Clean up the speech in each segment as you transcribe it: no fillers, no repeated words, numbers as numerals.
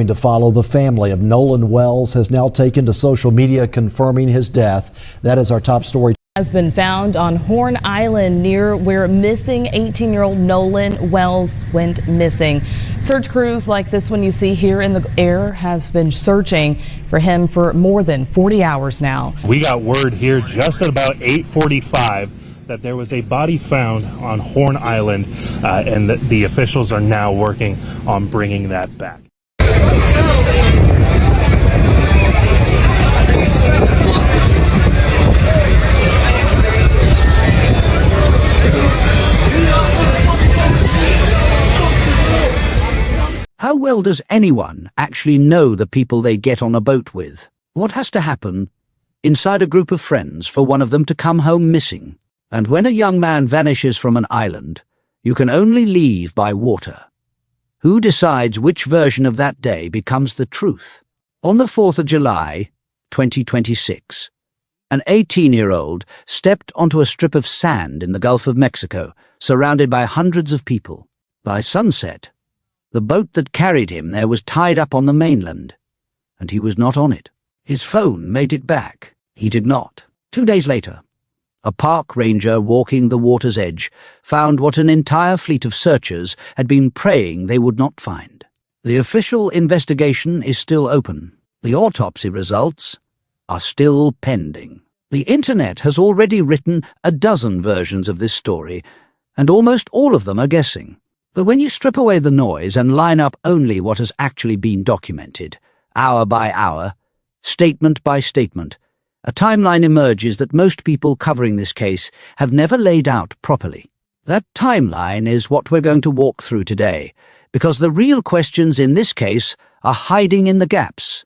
to follow. The family of Nolan Wells has now taken to social media confirming his death. That is our top story. Has been found on Horn Island near where missing 18-year-old Nolan Wells went missing. Search crews like this one you see here in the air have been searching for him for more than 40 hours now. We got word here just at about 8:45 that there was a body found on Horn Island, and the officials are now working on bringing that back. How well does anyone actually know the people they get on a boat with? What has to happen inside a group of friends for one of them to come home missing? And when a young man vanishes from an island, you can only leave by water. Who decides which version of that day becomes the truth? On the 4th of July, 2026, an 18-year-old stepped onto a strip of sand in the Gulf of Mexico, surrounded by hundreds of people. By sunset, the boat that carried him there was tied up on the mainland, and he was not on it. His phone made it back. He did not. 2 days later, a park ranger walking the water's edge found what an entire fleet of searchers had been praying they would not find. The official investigation is still open. The autopsy results are still pending. The internet has already written a dozen versions of this story, and almost all of them are guessing. But when you strip away the noise and line up only what has actually been documented, hour by hour, statement by statement, a timeline emerges that most people covering this case have never laid out properly. That timeline is what we're going to walk through today, because the real questions in this case are hiding in the gaps,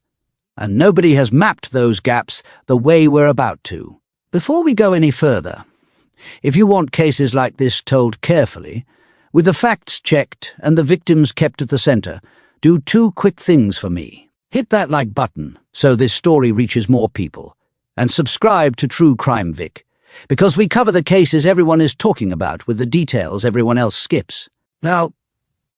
and nobody has mapped those gaps the way we're about to. Before we go any further, if you want cases like this told carefully, with the facts checked and the victims kept at the center, do 2 quick things for me. Hit that like button so this story reaches more people, and subscribe to True Crime Vic, because we cover the cases everyone is talking about with the details everyone else skips. Now,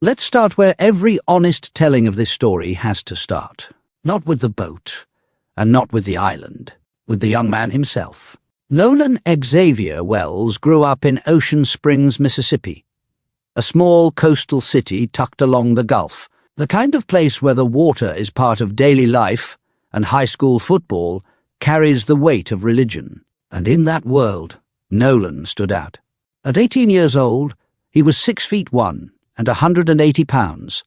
let's start where every honest telling of this story has to start. Not with the boat, and not with the island, with the young man himself. Nolan Xavier Wells grew up in Ocean Springs, Mississippi, a small coastal city tucked along the Gulf, the kind of place where the water is part of daily life and high school football carries the weight of religion. And in that world, Nolan stood out. At 18 years old, he was 6'1" and 180 pounds,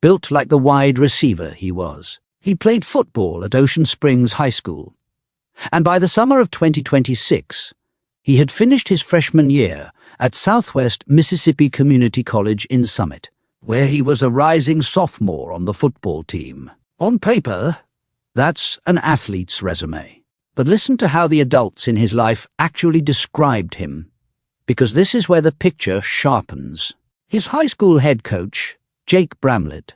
built like the wide receiver he was. He played football at Ocean Springs High School, and by the summer of 2026, he had finished his freshman year at Southwest Mississippi Community College in Summit, where he was a rising sophomore on the football team. On paper, that's an athlete's resume. But listen to how the adults in his life actually described him, because this is where the picture sharpens. His high school head coach, Jake Bramlett,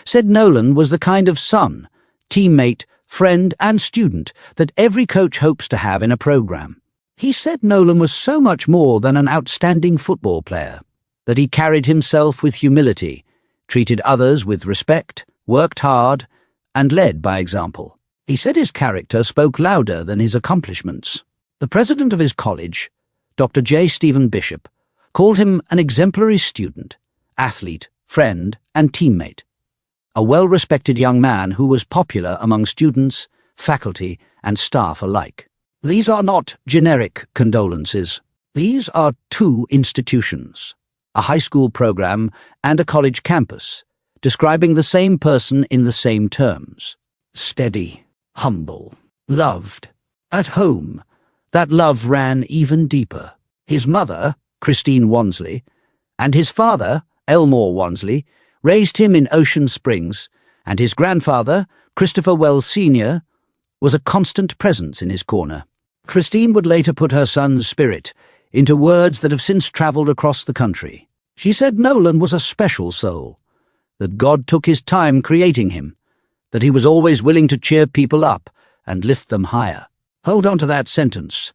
said Nolan was the kind of son, teammate, friend, and student that every coach hopes to have in a program. He said Nolan was so much more than an outstanding football player, that he carried himself with humility, treated others with respect, worked hard, and led by example. He said his character spoke louder than his accomplishments. The president of his college, Dr. J. Stephen Bishop, called him an exemplary student, athlete, friend, and teammate, a well-respected young man who was popular among students, faculty, and staff alike. These are not generic condolences. These are 2 institutions, a high school program and a college campus, describing the same person in the same terms. Steady, humble, loved. At home, that love ran even deeper. His mother, Christine Wansley, and his father, Elmore Wansley, raised him in Ocean Springs, and his grandfather, Christopher Wells Sr., was a constant presence in his corner. Christine would later put her son's spirit into words that have since traveled across the country. She said Nolan was a special soul, that God took his time creating him, that he was always willing to cheer people up and lift them higher. Hold on to that sentence,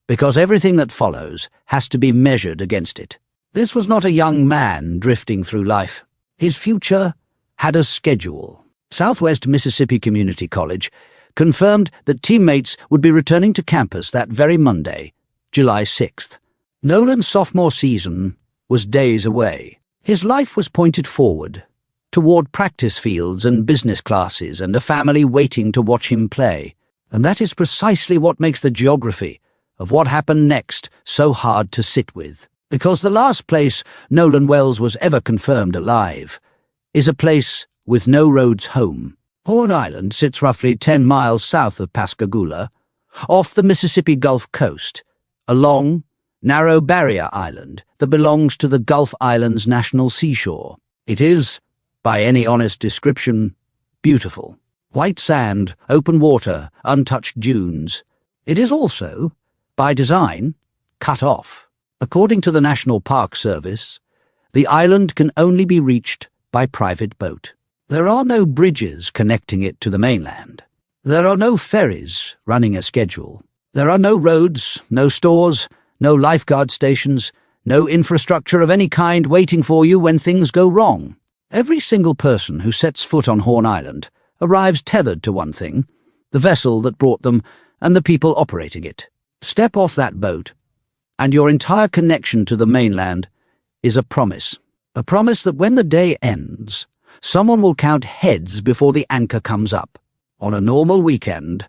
because everything that follows has to be measured against it. This was not a young man drifting through life. His future had a schedule. Southwest Mississippi Community College confirmed that teammates would be returning to campus that very Monday, July 6th. Nolan's sophomore season was days away. His life was pointed forward, toward practice fields and business classes and a family waiting to watch him play. And that is precisely what makes the geography of what happened next so hard to sit with. Because the last place Nolan Wells was ever confirmed alive is a place with no roads home. Horn Island sits roughly 10 miles south of Pascagoula, off the Mississippi Gulf Coast, a long, narrow barrier island that belongs to the Gulf Islands National Seashore. It is, by any honest description, beautiful. White sand, open water, untouched dunes. It is also, by design, cut off. According to the National Park Service, the island can only be reached by private boat. There are no bridges connecting it to the mainland. There are no ferries running a schedule. There are no roads, no stores, no lifeguard stations, no infrastructure of any kind waiting for you when things go wrong. Every single person who sets foot on Horn Island arrives tethered to one thing, the vessel that brought them and the people operating it. Step off that boat, and your entire connection to the mainland is a promise that when the day ends, someone will count heads before the anchor comes up. On a normal weekend,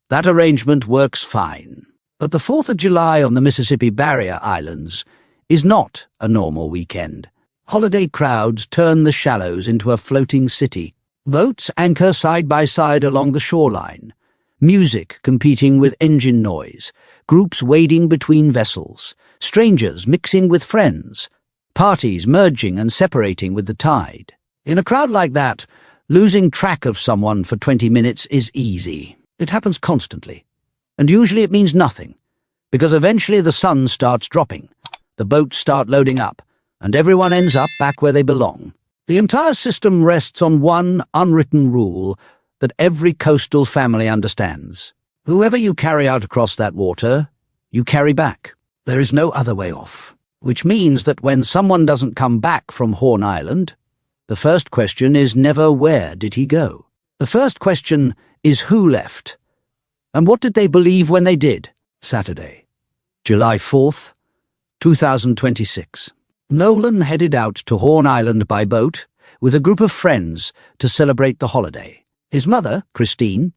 that arrangement works fine. But the 4th of July on the Mississippi Barrier Islands is not a normal weekend. Holiday crowds turn the shallows into a floating city. Boats anchor side by side along the shoreline. Music competing with engine noise. Groups wading between vessels. Strangers mixing with friends. Parties merging and separating with the tide. In a crowd like that, losing track of someone for 20 minutes is easy. It happens constantly. And usually it means nothing, because eventually the sun starts dropping, the boats start loading up, and everyone ends up back where they belong. The entire system rests on one unwritten rule that every coastal family understands. Whoever you carry out across that water, you carry back. There is no other way off, which means that when someone doesn't come back from Horn Island, the first question is never where did he go. The first question is who left. And what did they believe when they did? Saturday, July 4th, 2026. Nolan headed out to Horn Island by boat with a group of friends to celebrate the holiday. His mother, Christine,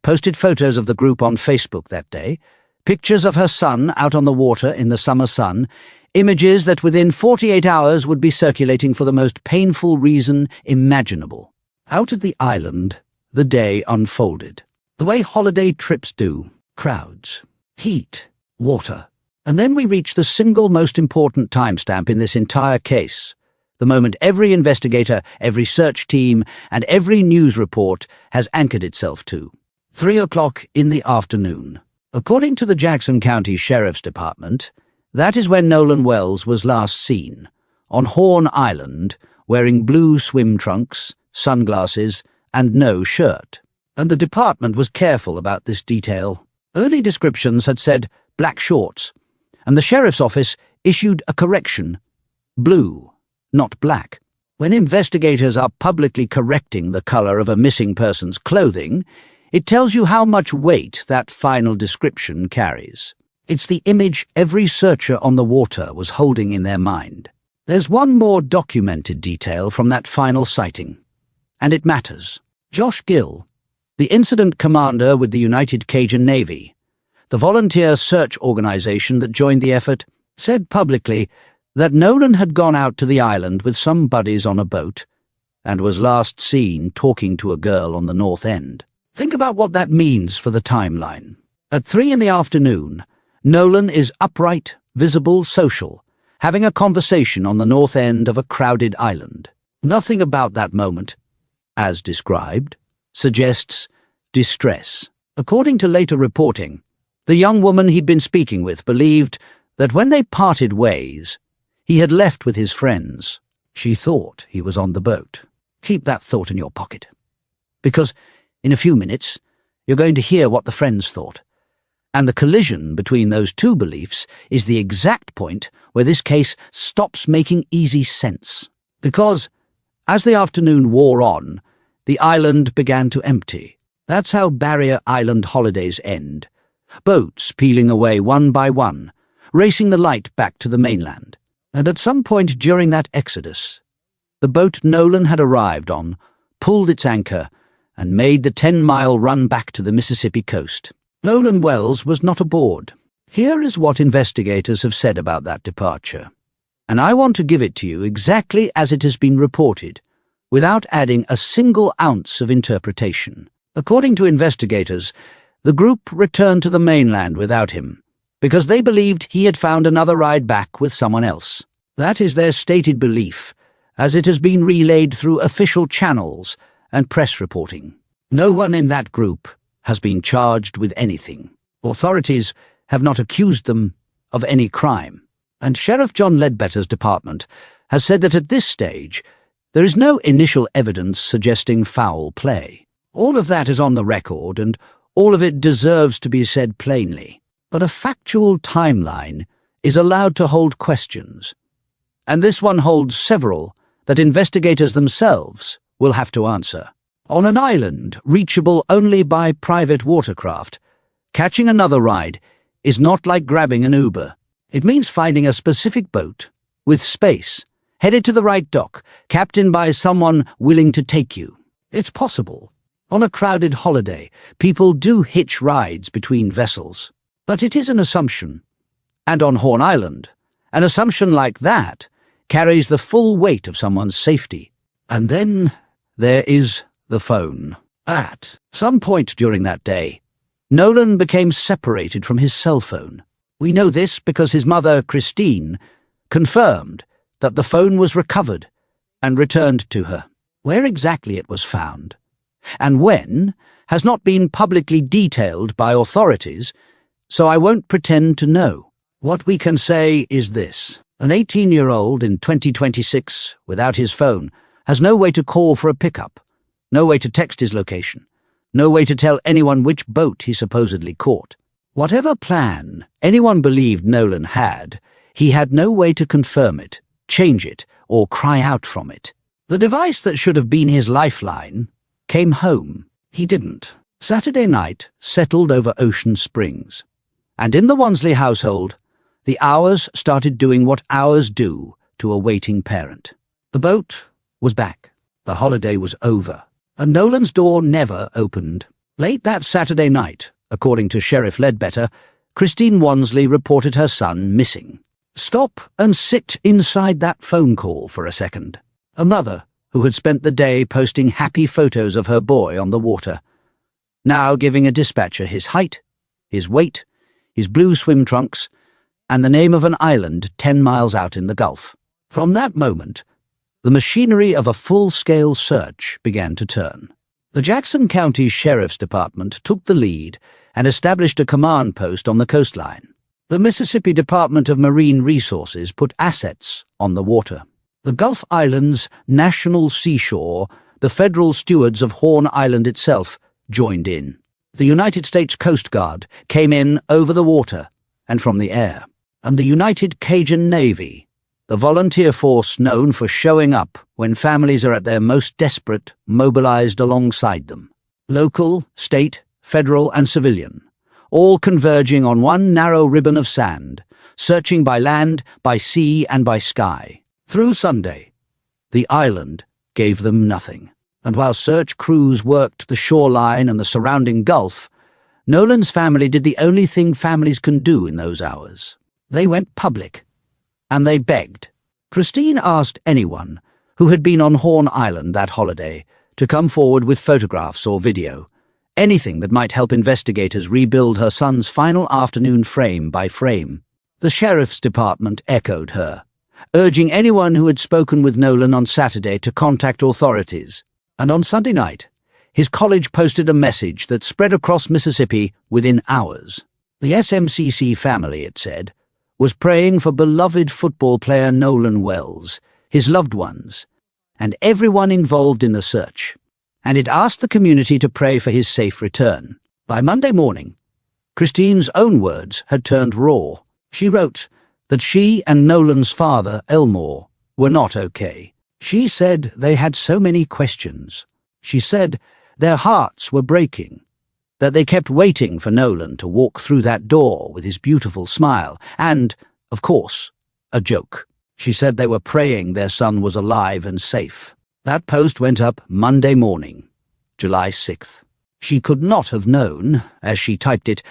posted photos of the group on Facebook that day, pictures of her son out on the water in the summer sun, images that within 48 hours would be circulating for the most painful reason imaginable. Out at the island, the day unfolded. The way holiday trips do. Crowds, heat, water. And then we reach the single most important timestamp in this entire case. The moment every investigator, every search team, and every news report has anchored itself to. 3 o'clock in the afternoon. According to the Jackson County Sheriff's Department, that is when Nolan Wells was last seen, on Horn Island, wearing blue swim trunks, sunglasses, and no shirt. And the department was careful about this detail. Early descriptions had said black shorts, and the sheriff's office issued a correction, blue, not black. When investigators are publicly correcting the color of a missing person's clothing, it tells you how much weight that final description carries. It's the image every searcher on the water was holding in their mind. There's one more documented detail from that final sighting, and it matters. Josh Gill, the incident commander with the United Cajun Navy, the volunteer search organization that joined the effort, said publicly that Nolan had gone out to the island with some buddies on a boat and was last seen talking to a girl on the north end. Think about what that means for the timeline. At 3 in the afternoon, Nolan is upright, visible, social, having a conversation on the north end of a crowded island. Nothing about that moment, as described, suggests distress. According to later reporting, the young woman he'd been speaking with believed that when they parted ways, he had left with his friends. She thought he was on the boat. Keep that thought in your pocket, because in a few minutes, you're going to hear what the friends thought. And the collision between those two beliefs is the exact point where this case stops making easy sense. Because, as the afternoon wore on, the island began to empty. That's how Barrier Island holidays end. Boats peeling away one by one, racing the light back to the mainland. And at some point during that exodus, the boat Nolan had arrived on pulled its anchor and made the 10-mile run back to the Mississippi coast. Nolan Wells was not aboard. Here is what investigators have said about that departure, and I want to give it to you exactly as it has been reported, without adding a single ounce of interpretation. According to investigators, the group returned to the mainland without him, because they believed he had found another ride back with someone else. That is their stated belief, as it has been relayed through official channels and press reporting. No one in that group has been charged with anything. Authorities have not accused them of any crime, and Sheriff John Ledbetter's department has said that at this stage there is no initial evidence suggesting foul play. All of that is on the record, and all of it deserves to be said plainly. But a factual timeline is allowed to hold questions, and this one holds several that investigators themselves will have to answer. On an island reachable only by private watercraft, catching another ride is not like grabbing an Uber. It means finding a specific boat with space, headed to the right dock, captained by someone willing to take you. It's possible. On a crowded holiday, people do hitch rides between vessels. But it is an assumption. And on Horn Island, an assumption like that carries the full weight of someone's safety. And then there is the phone. At some point during that day, Nolan became separated from his cell phone. We know this because his mother, Christine, confirmed that the phone was recovered and returned to her. Where exactly it was found, and when, has not been publicly detailed by authorities, so I won't pretend to know. What we can say is this: an 18-year-old in 2026 without his phone has no way to call for a pickup, no way to text his location, no way to tell anyone which boat he supposedly caught. Whatever plan anyone believed Nolan had, he had no way to confirm it, change it, or cry out from it. The device that should have been his lifeline came home. He didn't. Saturday night settled over Ocean Springs, and in the Wansley household, the hours started doing what hours do to a waiting parent. The boat was back. The holiday was over, and Nolan's door never opened. Late that Saturday night, according to Sheriff Ledbetter, Christine Wansley reported her son missing. Stop and sit inside that phone call for a second. A mother who had spent the day posting happy photos of her boy on the water, now giving a dispatcher his height, his weight, his blue swim trunks, and the name of an island 10 miles out in the Gulf. From that moment, the machinery of a full-scale search began to turn. The Jackson County Sheriff's Department took the lead and established a command post on the coastline. The Mississippi Department of Marine Resources put assets on the water. The Gulf Islands National Seashore, the federal stewards of Horn Island itself, joined in. The United States Coast Guard came in over the water and from the air. And the United Cajun Navy, the volunteer force known for showing up when families are at their most desperate, mobilized alongside them. Local, state, federal, and civilian, all converging on one narrow ribbon of sand, searching by land, by sea, and by sky. Through Sunday, the island gave them nothing. And while search crews worked the shoreline and the surrounding Gulf, Nolan's family did the only thing families can do in those hours. They went public, and they begged. Christine asked anyone who had been on Horn Island that holiday to come forward with photographs or video, anything that might help investigators rebuild her son's final afternoon frame by frame. The Sheriff's Department echoed her, urging anyone who had spoken with Nolan on Saturday to contact authorities. And on Sunday night, his college posted a message that spread across Mississippi within hours. The SMCC family, it said, was praying for beloved football player Nolan Wells, his loved ones, and everyone involved in the search, and it asked the community to pray for his safe return. By Monday morning, Christine's own words had turned raw. She wrote that she and Nolan's father, Elmore, were not okay. She said they had so many questions. She said their hearts were breaking, that they kept waiting for Nolan to walk through that door with his beautiful smile and, of course, a joke. She said they were praying their son was alive and safe. That post went up Monday morning, July 6th. She could not have known, as she typed it,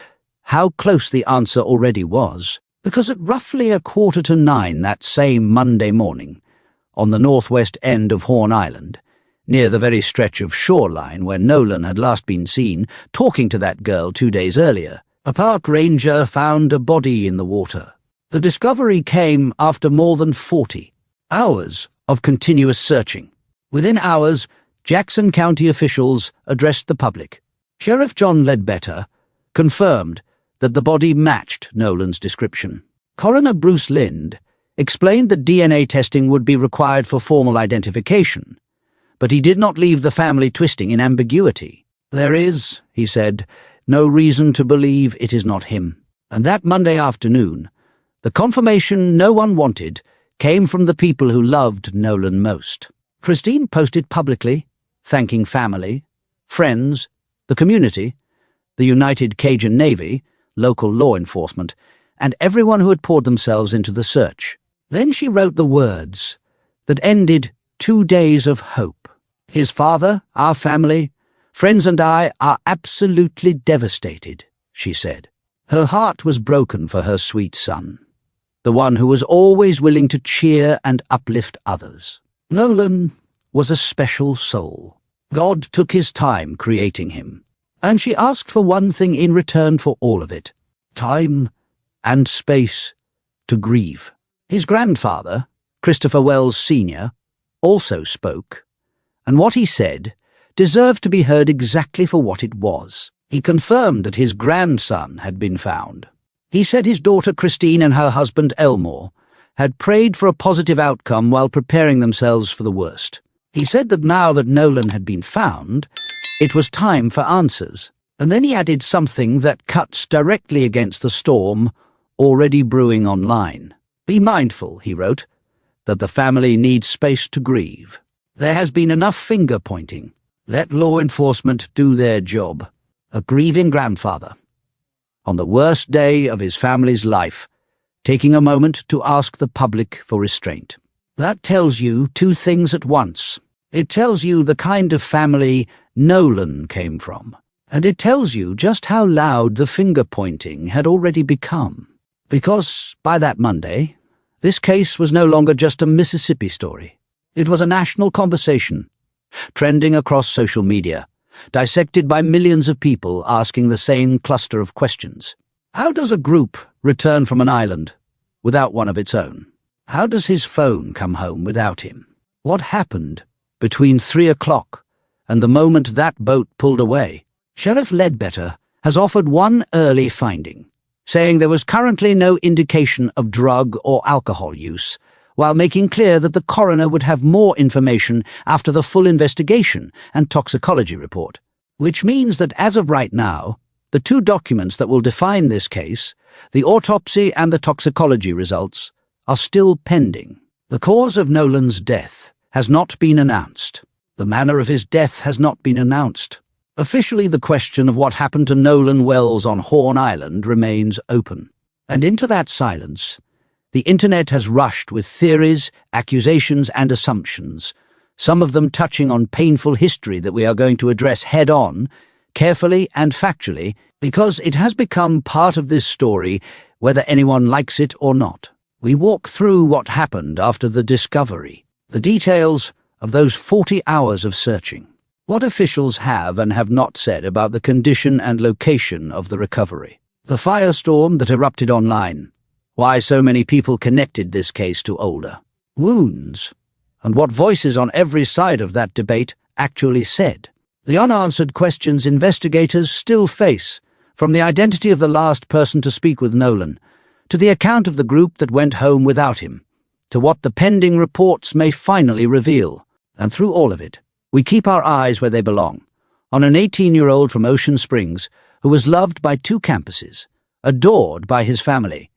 how close the answer already was, because at roughly 8:45 that same Monday morning, on the northwest end of Horn Island, near the very stretch of shoreline where Nolan had last been seen talking to that girl 2 days earlier, a park ranger found a body in the water. The discovery came after more than 40 hours of continuous searching. Within hours, Jackson County officials addressed the public. Sheriff John Ledbetter confirmed that the body matched Nolan's description. Coroner Bruce Lind explained that DNA testing would be required for formal identification, but he did not leave the family twisting in ambiguity. There is, he said, no reason to believe it is not him. And that Monday afternoon, the confirmation no one wanted came from the people who loved Nolan most. Christine posted publicly, thanking family, friends, the community, the United Cajun Navy, local law enforcement, and everyone who had poured themselves into the search. Then she wrote the words that ended 2 days of hope. His father, our family, friends and I are absolutely devastated, she said. Her heart was broken for her sweet son, the one who was always willing to cheer and uplift others. Nolan was a special soul. God took his time creating him, and she asked for one thing in return for all of it: time and space to grieve. His grandfather, Christopher Wells Sr., also spoke, and what he said deserved to be heard exactly for what it was. He confirmed that his grandson had been found. He said his daughter Christine and her husband Elmore had prayed for a positive outcome while preparing themselves for the worst. He said that now that Nolan had been found, it was time for answers. And then he added something that cuts directly against the storm already brewing online. Be mindful, he wrote, that the family needs space to grieve. There has been enough finger-pointing. Let law enforcement do their job. A grieving grandfather, on the worst day of his family's life, taking a moment to ask the public for restraint. That tells you two things at once. It tells you the kind of family Nolan came from, and it tells you just how loud the finger-pointing had already become. Because, by that Monday, this case was no longer just a Mississippi story. It was a national conversation, trending across social media, dissected by millions of people asking the same cluster of questions. How does a group return from an island without one of its own? How does his phone come home without him? What happened between 3 o'clock and the moment that boat pulled away? Sheriff Ledbetter has offered one early finding, saying there was currently no indication of drug or alcohol use, while making clear that the coroner would have more information after the full investigation and toxicology report, which means that as of right now, the two documents that will define this case, the autopsy and the toxicology results, are still pending. The cause of Nolan's death has not been announced. The manner of his death has not been announced. Officially, the question of what happened to Nolan Wells on Horn Island remains open. And into that silence, the internet has rushed with theories, accusations, and assumptions, some of them touching on painful history that we are going to address head-on, carefully and factually, because it has become part of this story, whether anyone likes it or not. We walk through what happened after the discovery, the details of those 40 hours of searching, what officials have and have not said about the condition and location of the recovery, the firestorm that erupted online, why so many people connected this case to Older, wounds, and what voices on every side of that debate actually said. The unanswered questions investigators still face, from the identity of the last person to speak with Nolan, to the account of the group that went home without him, to what the pending reports may finally reveal. And through all of it, we keep our eyes where they belong, on an 18-year-old from Ocean Springs who was loved by 2 campuses, adored by his family,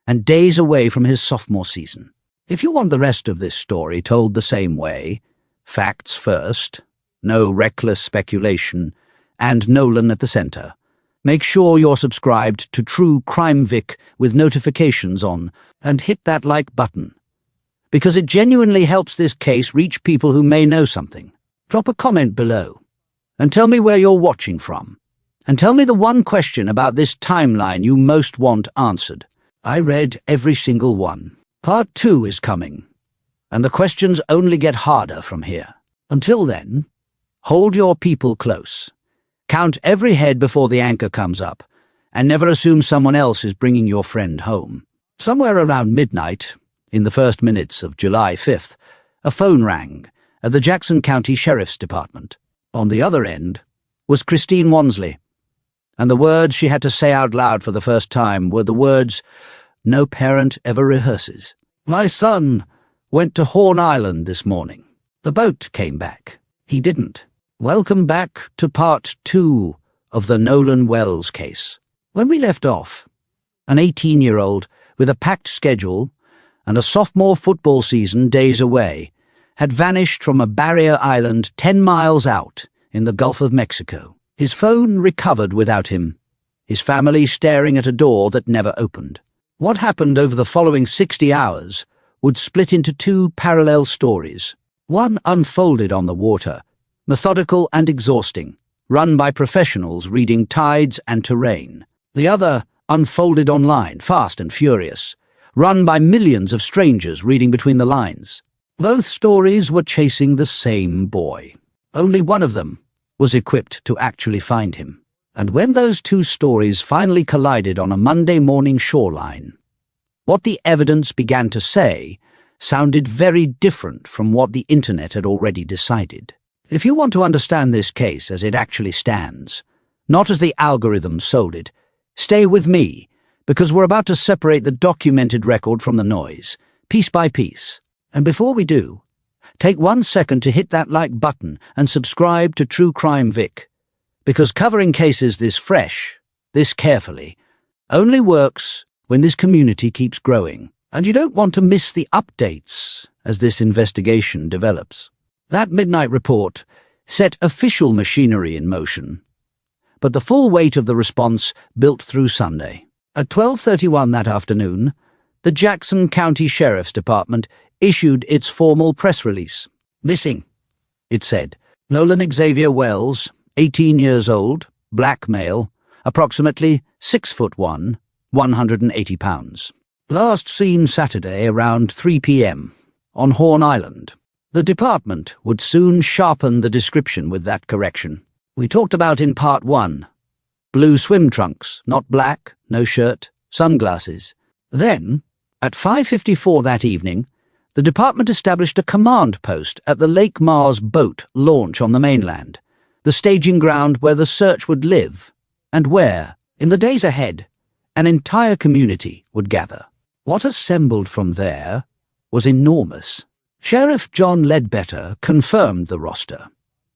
and days away from his sophomore season. If you want the rest of this story told the same way, facts first, no reckless speculation, and Nolan at the center. Make sure you're subscribed to True Crime Vic with notifications on, and hit that like button, because it genuinely helps this case reach people who may know something. Drop a comment below, and tell me where you're watching from. And tell me the one question about this timeline you most want answered. I read every single one. Part 2 is coming, and the questions only get harder from here. Until then, hold your people close. Count every head before the anchor comes up, and never assume someone else is bringing your friend home. Somewhere around midnight, in the first minutes of July 5th, a phone rang at the Jackson County Sheriff's Department. On the other end was Christine Wansley, and the words she had to say out loud for the first time were the words no parent ever rehearses. My son went to Horn Island this morning. The boat came back. He didn't. Welcome back to part 2 of the Nolan Wells case. When we left off, an 18-year-old with a packed schedule and a sophomore football season days away had vanished from a barrier island 10 miles out in the Gulf of Mexico. His phone recovered without him, his family staring at a door that never opened. What happened over the following 60 hours would split into 2 parallel stories. One unfolded on the water, methodical and exhausting, run by professionals reading tides and terrain. The other unfolded online, fast and furious, run by millions of strangers reading between the lines. Both stories were chasing the same boy. Only one of them was equipped to actually find him. And when those 2 stories finally collided on a Monday morning shoreline, what the evidence began to say sounded very different from what the internet had already decided. If you want to understand this case as it actually stands, not as the algorithm sold it, stay with me, because we're about to separate the documented record from the noise, piece by piece. And before we do, take 1 second to hit that like button and subscribe to True Crime Vic, because covering cases this fresh, this carefully, only works when this community keeps growing, and you don't want to miss the updates as this investigation develops. That midnight report set official machinery in motion, but the full weight of the response built through Sunday. At 12:31 that afternoon, the Jackson County Sheriff's Department issued its formal press release. Missing, it said. Nolan Xavier Wells, 18 years old, black male, approximately 6'1", 180 pounds. Last seen Saturday around 3 p.m. on Horn Island. The department would soon sharpen the description with that correction. We talked about in part 1. Blue swim trunks, not black, no shirt, sunglasses. Then, at 5:54 that evening, the department established a command post at the Lake Mars boat launch on the mainland, the staging ground where the search would live, and where, in the days ahead, an entire community would gather. What assembled from there was enormous. Sheriff John Ledbetter confirmed the roster,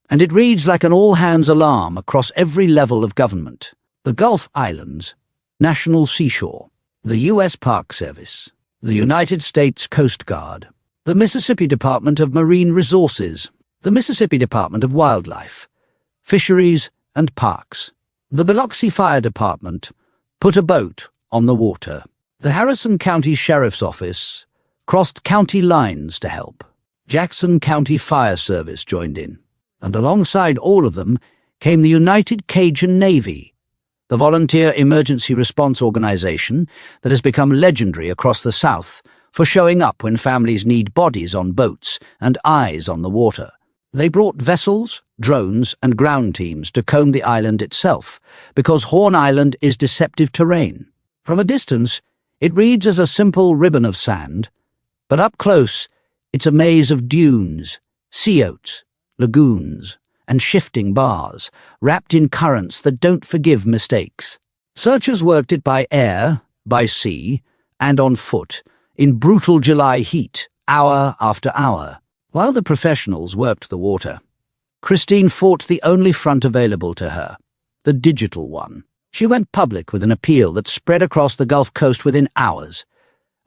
and it reads like an all-hands alarm across every level of government. The Gulf Islands, National Seashore, the U.S. Park Service, the United States Coast Guard, the Mississippi Department of Marine Resources, the Mississippi Department of Wildlife, Fisheries and Parks. The Biloxi Fire Department put a boat on the water. The Harrison County Sheriff's Office crossed county lines to help. Jackson County Fire Service joined in. And alongside all of them came the United Cajun Navy, the volunteer emergency response organization that has become legendary across the South for showing up when families need bodies on boats and eyes on the water. They brought vessels, drones, and ground teams to comb the island itself, because Horn Island is deceptive terrain. From a distance, it reads as a simple ribbon of sand, but up close, it's a maze of dunes, sea oats, lagoons, and shifting bars, wrapped in currents that don't forgive mistakes. Searchers worked it by air, by sea, and on foot, in brutal July heat, hour after hour. While the professionals worked the water, Christine fought the only front available to her, the digital one. She went public with an appeal that spread across the Gulf Coast within hours,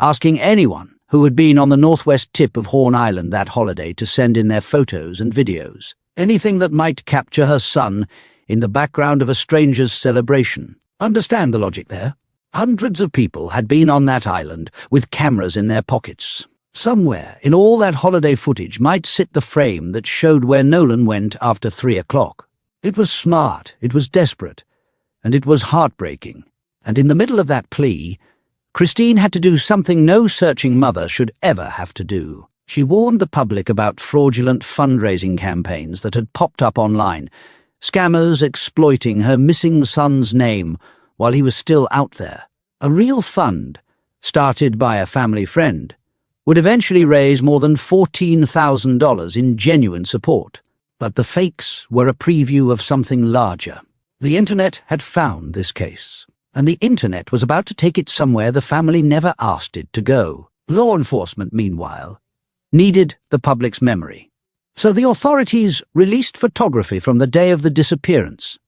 asking anyone who had been on the northwest tip of Horn Island that holiday to send in their photos and videos. Anything that might capture her son in the background of a stranger's celebration. Understand the logic there? Hundreds of people had been on that island with cameras in their pockets. Somewhere in all that holiday footage might sit the frame that showed where Nolan went after 3 o'clock. It was smart, it was desperate, and it was heartbreaking. And in the middle of that plea, Christine had to do something no searching mother should ever have to do. She warned the public about fraudulent fundraising campaigns that had popped up online, scammers exploiting her missing son's name while he was still out there. A real fund, started by a family friend, would eventually raise more than $14,000 in genuine support. But the fakes were a preview of something larger. The internet had found this case, and the internet was about to take it somewhere the family never asked it to go. Law enforcement, meanwhile, needed the public's memory. So the authorities released photography from the day of the disappearance.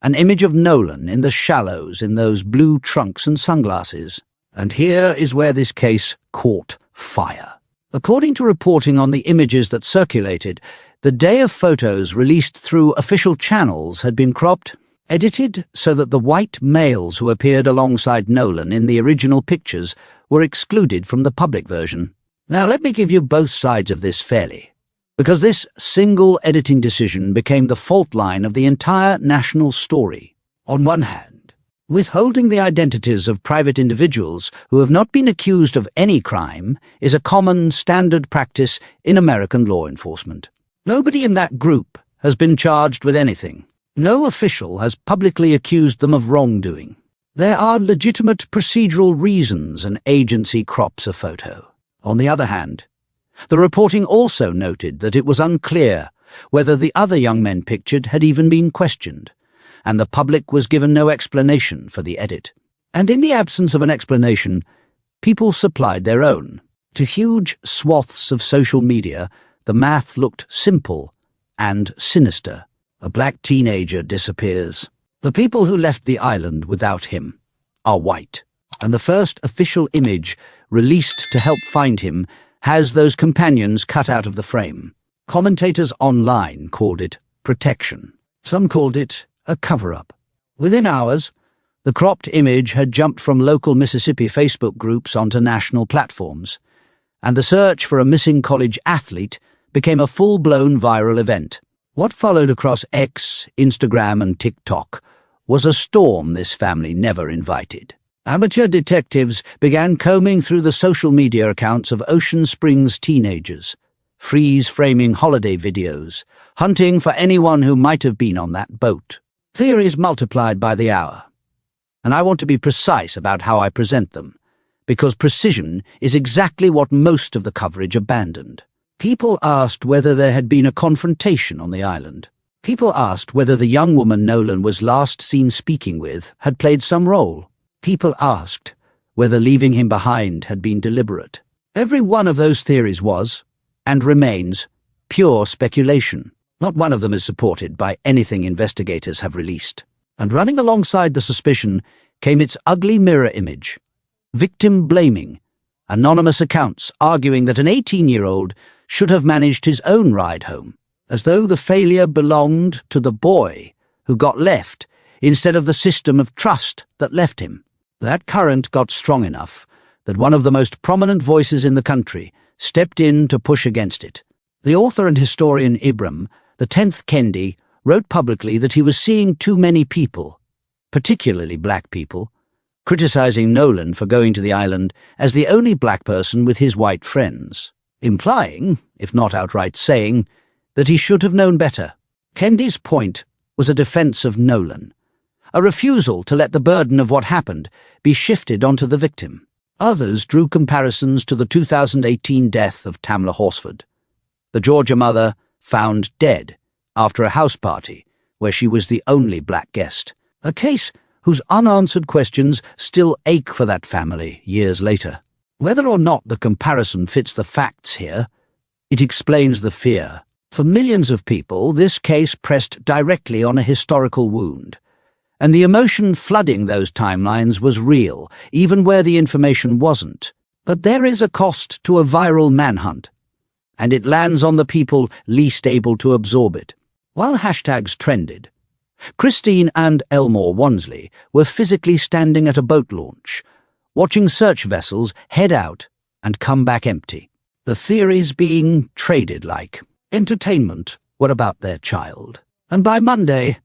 An image of Nolan in the shallows in those blue trunks and sunglasses. And here is where this case caught fire. According to reporting on the images that circulated, the day of photos released through official channels had been cropped, edited so that the white males who appeared alongside Nolan in the original pictures were excluded from the public version. Now let me give you both sides of this fairly, because this single editing decision became the fault line of the entire national story. On one hand, withholding the identities of private individuals who have not been accused of any crime is a common standard practice in American law enforcement. Nobody in that group has been charged with anything. No official has publicly accused them of wrongdoing. There are legitimate procedural reasons an agency crops a photo. On the other hand, the reporting also noted that it was unclear whether the other young men pictured had even been questioned, and the public was given no explanation for the edit. And in the absence of an explanation, people supplied their own. To huge swaths of social media, the math looked simple and sinister. A black teenager disappears. The people who left the island without him are white, and the first official image released to help find him has those companions cut out of the frame. Commentators online called it protection. Some called it a cover-up. Within hours, the cropped image had jumped from local Mississippi Facebook groups onto national platforms, and the search for a missing college athlete became a full-blown viral event. What followed across X, Instagram, and TikTok was a storm this family never invited. Amateur detectives began combing through the social media accounts of Ocean Springs teenagers, freeze-framing holiday videos, hunting for anyone who might have been on that boat. Theories multiplied by the hour, and I want to be precise about how I present them, because precision is exactly what most of the coverage abandoned. People asked whether there had been a confrontation on the island. People asked whether the young woman Nolan was last seen speaking with had played some role. People asked whether leaving him behind had been deliberate. Every one of those theories was, and remains, pure speculation. Not one of them is supported by anything investigators have released. And running alongside the suspicion came its ugly mirror image. Victim blaming. Anonymous accounts arguing that an 18-year-old should have managed his own ride home, as though the failure belonged to the boy who got left instead of the system of trust that left him. That current got strong enough that one of the most prominent voices in the country stepped in to push against it. The author and historian Ibram, the 10th Kendi, wrote publicly that he was seeing too many people, particularly black people, criticizing Nolan for going to the island as the only black person with his white friends, implying, if not outright saying, that he should have known better. Kendi's point was a defense of Nolan, a refusal to let the burden of what happened be shifted onto the victim. Others drew comparisons to the 2018 death of Tamla Horsford, the Georgia mother found dead after a house party where she was the only black guest, a case whose unanswered questions still ache for that family years later. Whether or not the comparison fits the facts here, it explains the fear. For millions of people, this case pressed directly on a historical wound, and the emotion flooding those timelines was real, even where the information wasn't. But there is a cost to a viral manhunt, and it lands on the people least able to absorb it. While hashtags trended, Christine and Elmore Wansley were physically standing at a boat launch, watching search vessels head out and come back empty. The theories being traded like entertainment were about their child. And by Monday,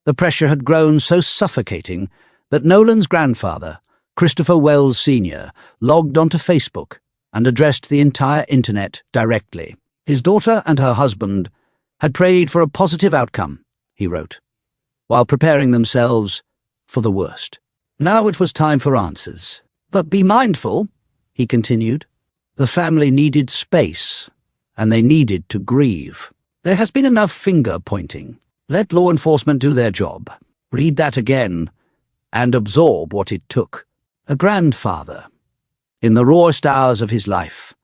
the pressure had grown so suffocating that Nolan's grandfather, Christopher Wells Sr., logged onto Facebook and addressed the entire internet directly. His daughter and her husband had prayed for a positive outcome, he wrote, while preparing themselves for the worst. Now it was time for answers. But be mindful, he continued. The family needed space, and they needed to grieve. There has been enough finger-pointing. Let law enforcement do their job. Read that again, and absorb what it took. A grandfather, in the rawest hours of his life,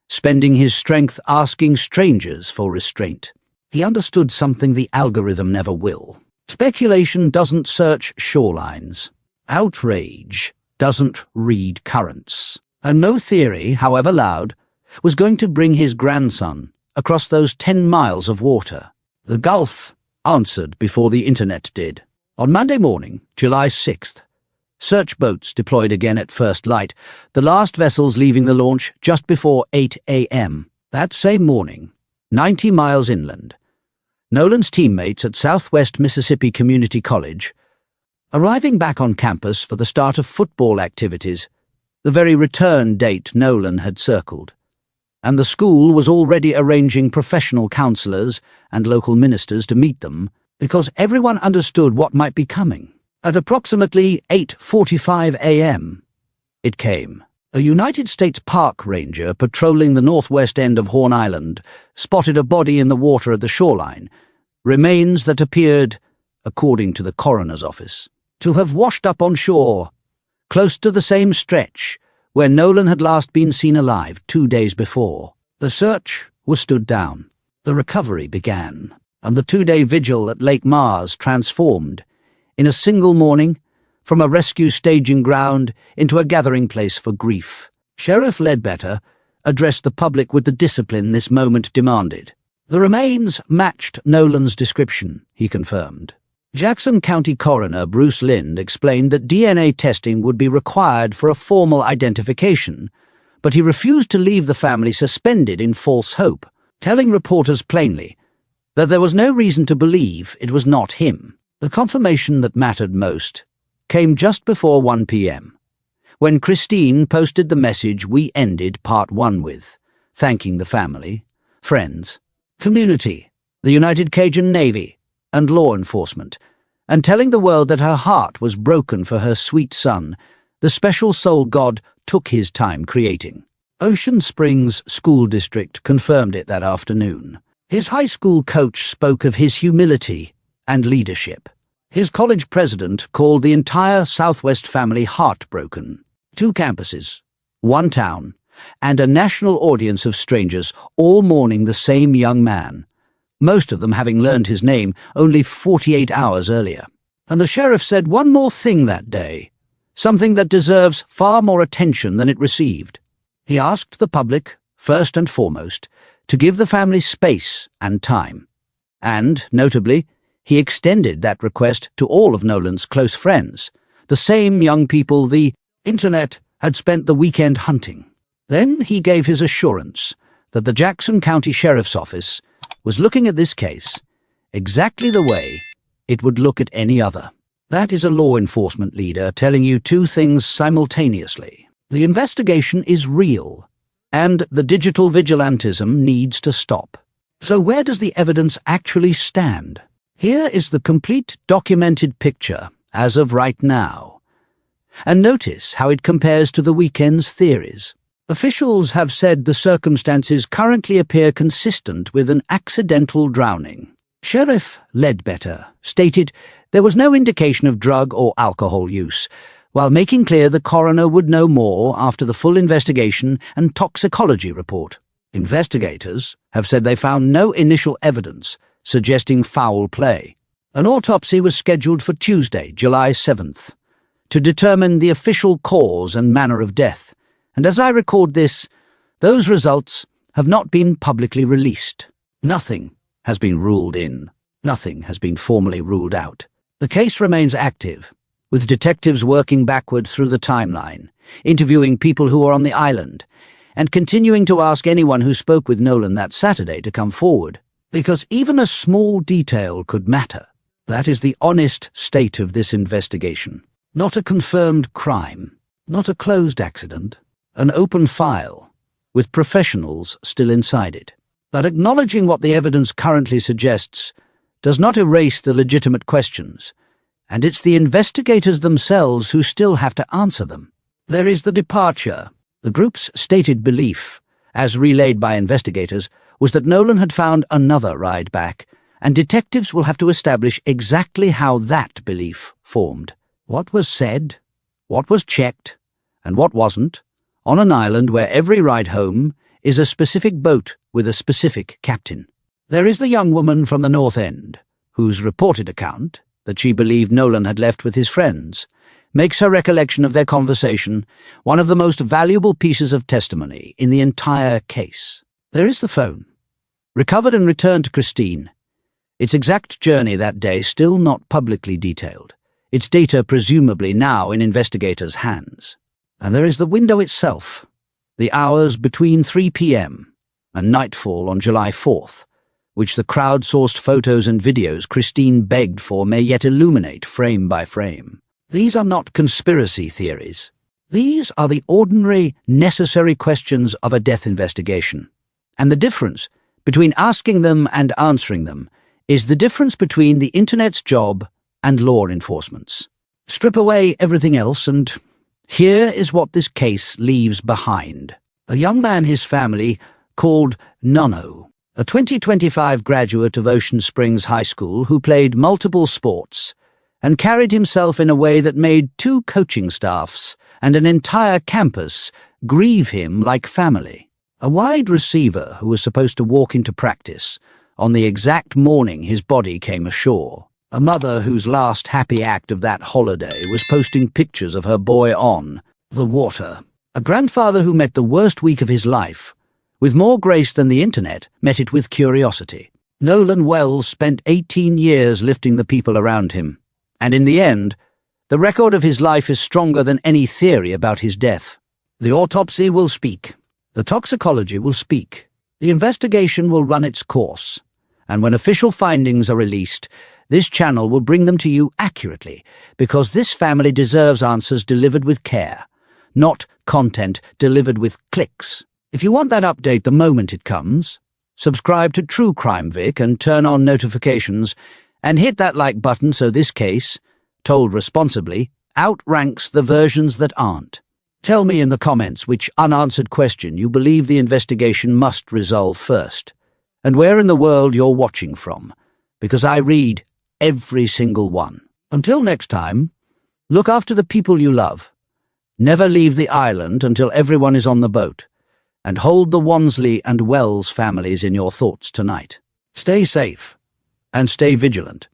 spending his strength asking strangers for restraint. He understood something the algorithm never will. Speculation doesn't search shorelines. Outrage doesn't read currents. And no theory, however loud, was going to bring his grandson across those 10 miles of water. The Gulf answered before the internet did. On Monday morning, July 6th, search boats deployed again at first light, the last vessels leaving the launch just before 8 a.m. That same morning, 90 miles inland, Nolan's teammates at Southwest Mississippi Community College, arriving back on campus for the start of football activities, the very return date Nolan had circled, and the school was already arranging professional counselors and local ministers to meet them because everyone understood what might be coming. At approximately 8:45 a.m., it came. A United States Park Ranger patrolling the northwest end of Horn Island spotted a body in the water at the shoreline, remains that appeared, according to the coroner's office, to have washed up on shore, close to the same stretch where Nolan had last been seen alive 2 days before. The search was stood down. The recovery began, and the 2-day vigil at Lake Mars transformed, in a single morning, from a rescue staging ground into a gathering place for grief. Sheriff Ledbetter addressed the public with the discipline this moment demanded. The remains matched Nolan's description, he confirmed. Jackson County Coroner Bruce Lind explained that DNA testing would be required for a formal identification, but he refused to leave the family suspended in false hope, telling reporters plainly that there was no reason to believe it was not him. The confirmation that mattered most came just before 1 p.m., when Christine posted the message we ended Part 1 with, thanking the family, friends, community, the United Cajun Navy, and law enforcement, and telling the world that her heart was broken for her sweet son, the special soul God took his time creating. Ocean Springs School District confirmed it that afternoon. His high school coach spoke of his humility and leadership. His college president called the entire Southwest family heartbroken. 2 campuses, 1 town, and a national audience of strangers all mourning the same young man, most of them having learned his name only 48 hours earlier. And the sheriff said one more thing that day, something that deserves far more attention than it received. He asked the public, first and foremost, to give the family space and time. And, notably, he extended that request to all of Nolan's close friends, the same young people the internet had spent the weekend hunting. Then he gave his assurance that the Jackson County Sheriff's Office was looking at this case exactly the way it would look at any other. That is a law enforcement leader telling you 2 things simultaneously. The investigation is real, and the digital vigilantism needs to stop. So where does the evidence actually stand? Here is the complete documented picture as of right now. And notice how it compares to the weekend's theories. Officials have said the circumstances currently appear consistent with an accidental drowning. Sheriff Ledbetter stated there was no indication of drug or alcohol use, while making clear the coroner would know more after the full investigation and toxicology report. Investigators have said they found no initial evidence suggesting foul play. An autopsy was scheduled for Tuesday, July 7th, to determine the official cause and manner of death. And as I record this, those results have not been publicly released. Nothing has been ruled in. Nothing has been formally ruled out. The case remains active, with detectives working backward through the timeline, interviewing people who are on the island, and continuing to ask anyone who spoke with Nolan that Saturday to come forward, because even a small detail could matter. That is the honest state of this investigation. Not a confirmed crime, not a closed accident, an open file, with professionals still inside it. But acknowledging what the evidence currently suggests does not erase the legitimate questions, and it's the investigators themselves who still have to answer them. There is the departure. The group's stated belief, as relayed by investigators, was that Nolan had found another ride back, and detectives will have to establish exactly how that belief formed. What was said, what was checked, and what wasn't, on an island where every ride home is a specific boat with a specific captain. There is the young woman from the North End, whose reported account, that she believed Nolan had left with his friends, makes her recollection of their conversation one of the most valuable pieces of testimony in the entire case. There is the phone, recovered and returned to Christine. Its exact journey that day still not publicly detailed, its data presumably now in investigators' hands. And there is the window itself, the hours between 3 p.m. and nightfall on July 4th, which the crowdsourced photos and videos Christine begged for may yet illuminate frame by frame. These are not conspiracy theories. These are the ordinary, necessary questions of a death investigation. And the difference between asking them and answering them is the difference between the Internet's job and law enforcement's. Strip away everything else, and here is what this case leaves behind. A young man his family called Nono, a 2025 graduate of Ocean Springs High School who played multiple sports and carried himself in a way that made 2 coaching staffs and an entire campus grieve him like family. A wide receiver who was supposed to walk into practice on the exact morning his body came ashore. A mother whose last happy act of that holiday was posting pictures of her boy on the water. A grandfather who met the worst week of his life with more grace than the internet met it with curiosity. Nolan Wells spent 18 years lifting the people around him, and in the end, the record of his life is stronger than any theory about his death. The autopsy will speak. The toxicology will speak. The investigation will run its course. And when official findings are released, this channel will bring them to you accurately, because this family deserves answers delivered with care, not content delivered with clicks. If you want that update the moment it comes, subscribe to True Crime Vic and turn on notifications, and hit that like button so this case, told responsibly, outranks the versions that aren't. Tell me in the comments which unanswered question you believe the investigation must resolve first, and where in the world you're watching from, because I read every single one. Until next time, look after the people you love. Never leave the island until everyone is on the boat, and hold the Wansley and Wells families in your thoughts tonight. Stay safe and stay vigilant.